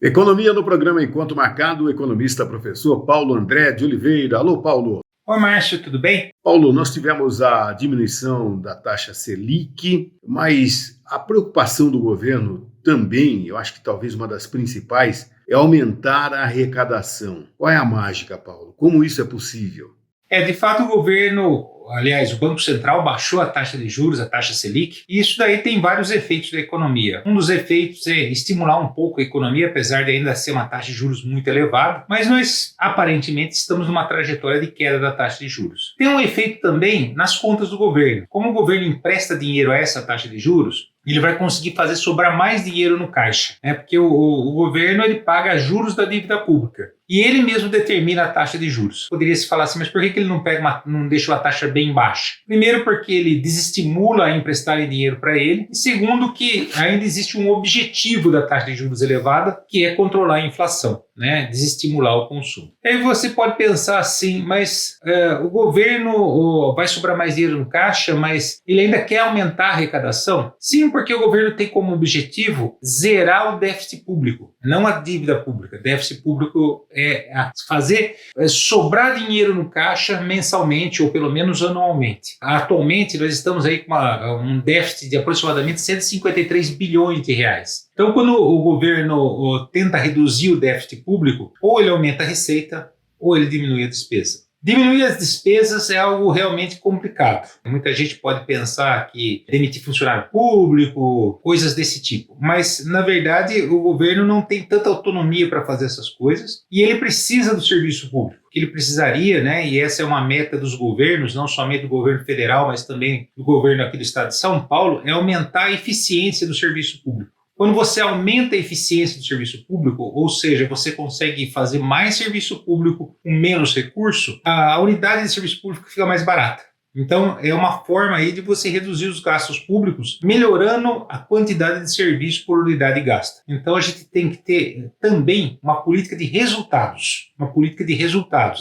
Economia no programa Encontro Marcado, o economista professor Paulo André de Oliveira. Alô, Paulo. Oi, Márcio, tudo bem? Paulo, nós tivemos a diminuição da taxa Selic, mas a preocupação do governo também, eu acho que talvez uma das principais, é aumentar a arrecadação. Qual é a mágica, Paulo? Como isso é possível? De fato, o Banco Central baixou a taxa de juros, a taxa Selic, e isso daí tem vários efeitos da economia. Um dos efeitos é estimular um pouco a economia, apesar de ainda ser uma taxa de juros muito elevada, mas nós aparentemente estamos numa trajetória de queda da taxa de juros. Tem um efeito também nas contas do governo. Como o governo empresta dinheiro a essa taxa de juros, ele vai conseguir fazer sobrar mais dinheiro no caixa, né? Porque o governo ele paga juros da dívida pública e ele mesmo determina a taxa de juros. Poderia se falar assim, mas por que ele não deixa uma taxa bem baixa? Primeiro, porque ele desestimula a emprestarem dinheiro para ele, e segundo, que ainda existe um objetivo da taxa de juros elevada, que é controlar a inflação, né? Desestimular o consumo. Aí você pode pensar assim, mas o governo vai sobrar mais dinheiro no caixa, mas ele ainda quer aumentar a arrecadação? Sim, porque o governo tem como objetivo zerar o déficit público, não a dívida pública. Déficit público é fazer sobrar dinheiro no caixa mensalmente ou pelo menos anualmente. Atualmente nós estamos aí com um déficit de aproximadamente 153 bilhões de reais. Então, quando o governo tenta reduzir o déficit público, ou ele aumenta a receita ou ele diminui a despesa. Diminuir as despesas é algo realmente complicado. Muita gente pode pensar que demitir funcionário público, coisas desse tipo. Mas, na verdade, o governo não tem tanta autonomia para fazer essas coisas e ele precisa do serviço público. O que ele precisaria, né, e essa é uma meta dos governos, não somente do governo federal, mas também do governo aqui do estado de São Paulo, é aumentar a eficiência do serviço público. Quando você aumenta a eficiência do serviço público, ou seja, você consegue fazer mais serviço público com menos recurso, a unidade de serviço público fica mais barata. Então, é uma forma aí de você reduzir os gastos públicos, melhorando a quantidade de serviço por unidade gasta. Então, a gente tem que ter também uma política de resultados.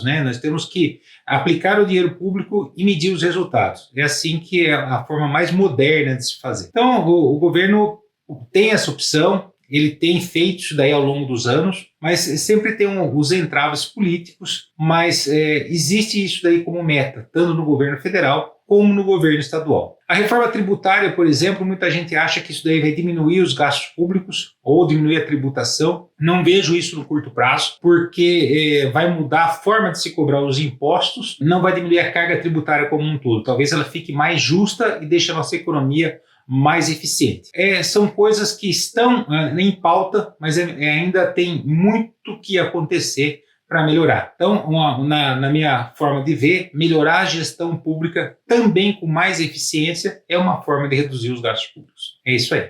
Né? Nós temos que aplicar o dinheiro público e medir os resultados. É assim que é a forma mais moderna de se fazer. Então, o governo tem essa opção, ele tem feito isso daí ao longo dos anos, mas sempre tem os entraves políticos, mas existe isso daí como meta, tanto no governo federal como no governo estadual. A reforma tributária, por exemplo, muita gente acha que isso daí vai diminuir os gastos públicos ou diminuir a tributação. Não vejo isso no curto prazo, porque vai mudar a forma de se cobrar os impostos, não vai diminuir a carga tributária como um todo. Talvez ela fique mais justa e deixe a nossa economia mais eficiente. São coisas que estão em pauta, mas ainda tem muito que acontecer para melhorar. Então, na minha forma de ver, melhorar a gestão pública também com mais eficiência é uma forma de reduzir os gastos públicos. É isso aí.